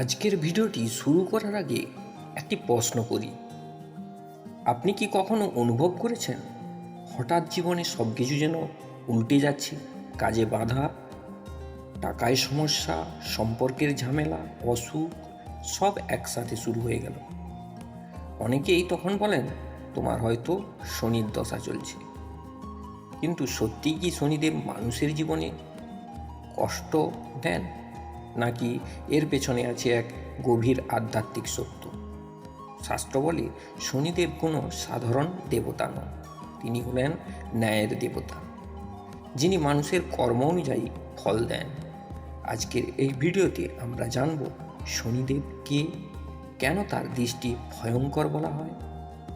আজকের ভিডিওটি শুরু করার আগে একটি প্রশ্ন করি। আপনি কি কখনো অনুভব করেছেন হঠাৎ জীবনে সব কিছু যেন উল্টে যাচ্ছে? কাজে বাধা, টাকায় সমস্যা, সম্পর্কের ঝামেলা, অসুখ সব একসাথে শুরু হয়ে গেল। অনেকেই তখন বলেন তোমার হয়তো শনির দশা চলছে। কিন্তু সত্যিই কি শনিদেব মানুষের জীবনে কষ্ট দেন, নাকি এর পেছনে আছে এক গভীর আধ্যাত্মিক সত্য? শাস্ত্র বলে শনিদেব কোনো সাধারণ দেবতা নন, তিনি হলেন ন্যায়ের দেবতা, যিনি মানুষের কর্ম অনুযায়ী ফল দেন। আজকের এই ভিডিওতে আমরা জানব শনিদেব কে, কেন তার দৃষ্টি ভয়ঙ্কর বলা হয়,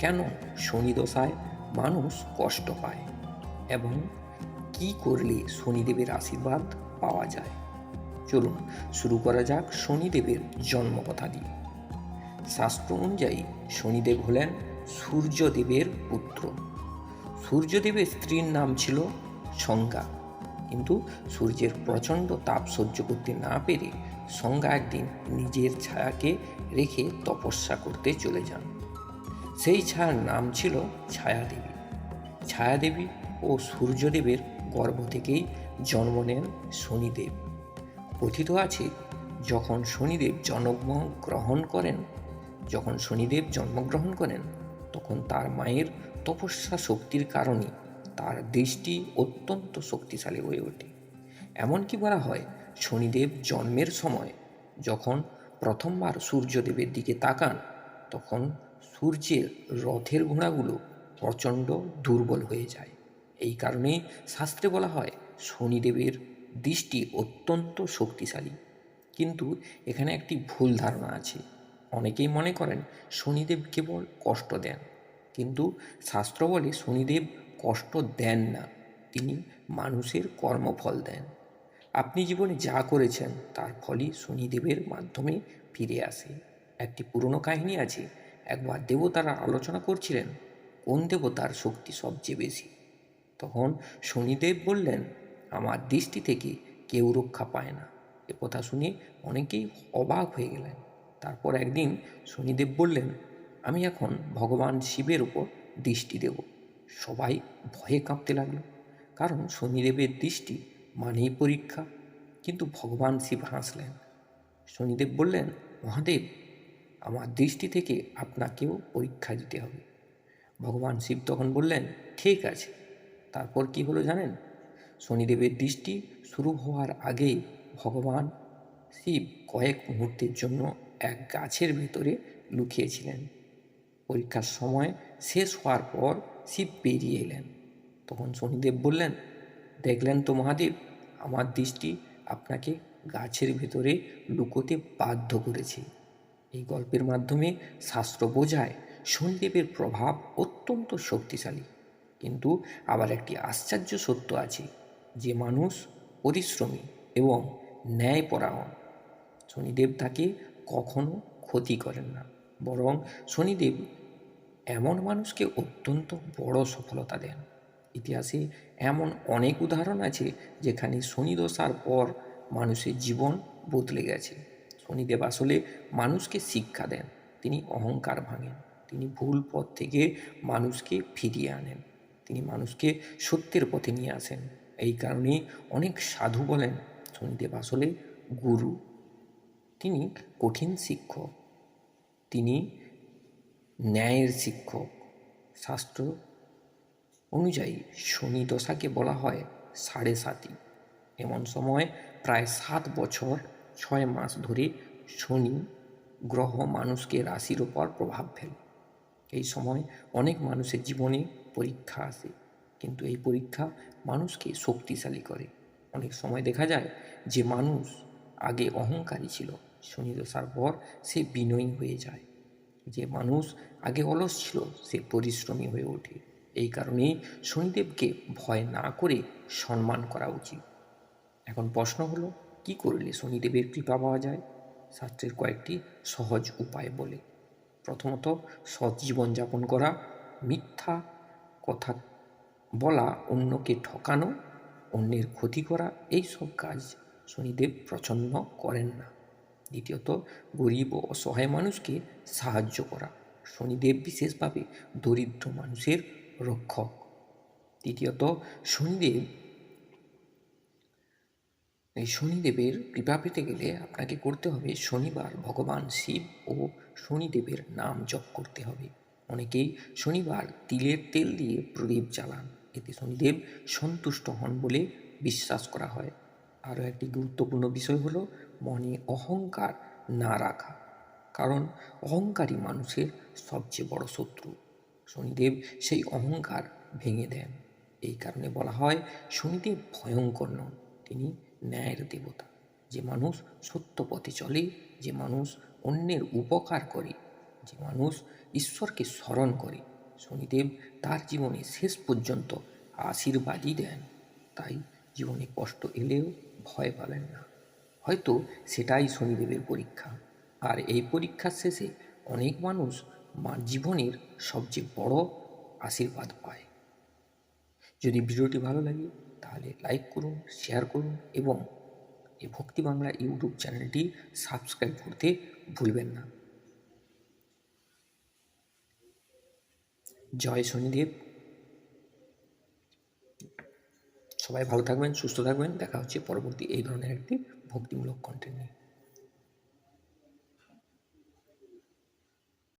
কেন শনি দশায় মানুষ কষ্ট পায়, এবং কি করলে শনিদেবের আশীর্বাদ পাওয়া যায়। চলুন শুরু করা যাক শনিদেবের জন্মকথা দিয়ে। শাস্ত্র অনুযায়ী শনিদেব হলেন সূর্যদেবের পুত্র। সূর্যদেবের স্ত্রীর নাম ছিল সংজ্ঞা, কিন্তু সূর্যের প্রচণ্ড তাপ সহ্য করতে না পেরে সংজ্ঞা একদিন নিজের ছায়াকে রেখে তপস্যা করতে চলে যান। সেই ছায়ার নাম ছিল ছায়াদেবী। ছায়াদেবী ও সূর্যদেবের গর্ভ থেকেই জন্ম নেন শনিদেব। কথিত আছে যখন শনিদেব জন্মগ্রহণ করেন তখন তার মায়ের তপস্যা শক্তির কারণে তার দৃষ্টি অত্যন্ত শক্তিশালী হয়ে ওঠে। এমনকি বলা হয় শনিদেব জন্মের সময় যখন প্রথমবার সূর্যদেবের দিকে তাকান তখন সূর্যের রথের ঘোড়াগুলো প্রচণ্ড দুর্বল হয়ে যায়। এই কারণেই শাস্ত্রে বলা হয় শনিদেবের দৃষ্টি অত্যন্ত শক্তিশালী। কিন্তু এখানে একটি ভুল ধারণা আছে। অনেকেই মনে করেন শনিদেব কেবল কষ্ট দেন, কিন্তু শাস্ত্র বলে শনিদেব কষ্ট দেন না, তিনি মানুষের কর্মফল দেন। আপনি জীবনে যা করেছেন তার ফলই শনিদেবের মাধ্যমে ফিরে আসে। একটি পুরনো কাহিনী আছে, একবার দেবতারা আলোচনা করছিলেন কোন দেবতার শক্তি সবচেয়ে বেশি। তখন শনিদেব বললেন, আমার দৃষ্টি থেকে কেউ রক্ষা পায় না। এ কথা শুনে অনেকেই অবাক হয়ে গেলেন। তারপর একদিন শনিদেব বললেন, আমি এখন ভগবান শিবের উপর দৃষ্টি দেব। সবাই ভয়ে কাঁপতে লাগলো, কারণ শনিদেবের দৃষ্টি মানেই পরীক্ষা। কিন্তু ভগবান শিব হাসলেন। শনিদেব বললেন, মহাদেব, আমার দৃষ্টি থেকে আপনাকেও পরীক্ষা দিতে হবে। ভগবান শিব তখন বললেন, ঠিক আছে। তারপর কি হলো জানেন? শনিদেবের দৃষ্টি শুরু হওয়ার আগেই ভগবান শিব কয়েক মুহূর্তের জন্য এক গাছের ভেতরে লুকিয়েছিলেন। পরীক্ষার সময় শেষ হওয়ার পর শিব বেরিয়ে এলেন। তখন শনিদেব বললেন, দেখলেন তো মহাদেব, আমার দৃষ্টি আপনাকে গাছের ভেতরে লুকোতে বাধ্য করেছে। এই গল্পের মাধ্যমে শাস্ত্র বোঝায় শনিদেবের প্রভাব অত্যন্ত শক্তিশালী। কিন্তু আবার একটি আশ্চর্য সত্য আছে, যে মানুষ পরিশ্রমী এবং ন্যায়পরায়ণ, শনিদেব তাকে কখনো ক্ষতি করেন না, বরং শনিদেব এমন মানুষকে অত্যন্ত বড় সফলতা দেন। ইতিহাসে এমন অনেক উদাহরণ আছে যেখানে শনি দশার পর মানুষের জীবন বদলে গেছে। শনিদেব আসলে মানুষকে শিক্ষা দেন, তিনি অহংকার ভাঙেন, তিনি ভুল পথ থেকে মানুষকে ফিরিয়ে আনেন, তিনি মানুষকে সত্যের পথে নিয়ে আসেন। এই কারণেই অনেক সাধু বলেন শনিদেব আসলে গুরু, তিনি কঠিন শিক্ষক, তিনি ন্যায়ের শিক্ষক। শাস্ত্র অনুযায়ী শনি দশাকে বলা হয় সাড়ে সাতি। এমন সময় প্রায় 7 বছর 6 মাস ধরে শনি গ্রহ মানুষকে রাশির ওপর প্রভাব ফেলে। এই সময় অনেক মানুষের জীবনে পরীক্ষা আসে, কিন্তু এই পরীক্ষা মানুষকে শক্তিশালী করে। অনেক সময় দেখা যায় যে মানুষ আগে অহংকারী ছিল, শনি দশার পর সে বিনয়ী হয়ে যায়। যে মানুষ আগে অলস ছিল সে পরিশ্রমী হয়ে ওঠে। এই কারণেই শনিদেবকে ভয় না করে সম্মান করা উচিত। এখন প্রশ্ন হলো, কি করলে শনিদেবের কৃপা পাওয়া যায়? শাস্ত্রের কয়েকটি সহজ উপায় বলে। প্রথমত, সৎ জীবনযাপন করা, মিথ্যা কথা বলা, অন্যকে ঠকানো, অন্যের ক্ষতি করা, এই সব কাজ শনিদেব পছন্দ করেন না। দ্বিতীয়ত, গরিব ও অসহায় মানুষকে সাহায্য করা। শনিদেব বিশেষভাবে দরিদ্র মানুষের রক্ষক। তৃতীয়ত, শনিদেবের কৃপা পেতে গেলে আপনাকে করতে হবে শনিবার ভগবান শিব ও শনিদেবের নাম জপ করতে হবে। অনেকেই শনিবার তিলের তেল দিয়ে প্রদীপ জ্বালান, এতে শনিদেব সন্তুষ্ট হন বলে বিশ্বাস করা হয়। আরও একটি গুরুত্বপূর্ণ বিষয় হলো মনে অহংকার না রাখা, কারণ অহংকারী মানুষের সবচেয়ে বড় শত্রু। শনিদেব সেই অহংকার ভেঙে দেন। এই কারণে বলা হয় শনিদেব ভয়ঙ্কর নন, তিনি ন্যায়ের দেবতা। যে মানুষ সত্য পথে চলে, যে মানুষ অন্যের উপকার করে, যে মানুষ ঈশ্বরকে স্মরণ করে, শনিদেব তার জীবনে শেষ পর্যন্ত আশীর্বাদই দেন। তাই জীবনে কষ্ট এলেও ভয় পাবেন না, হয়তো সেটাই শনিদেবের পরীক্ষা। আর এই পরীক্ষার শেষে অনেক মানুষ জীবনের সবচেয়ে বড় আশীর্বাদ পায়। যদি ভিডিওটি ভালো লাগে তাহলে লাইক করুন, শেয়ার করুন এবং এই ভক্তি বাংলা ইউটিউব চ্যানেলটি সাবস্ক্রাইব করতে ভুলবেন না। জয় শনিদেব। সবাই ভালো থাকবেন, সুস্থ থাকবেন। দেখা হচ্ছে পরবর্তী এই ধরনের একটি ভক্তিমূলক কন্টেন্ট নিয়ে।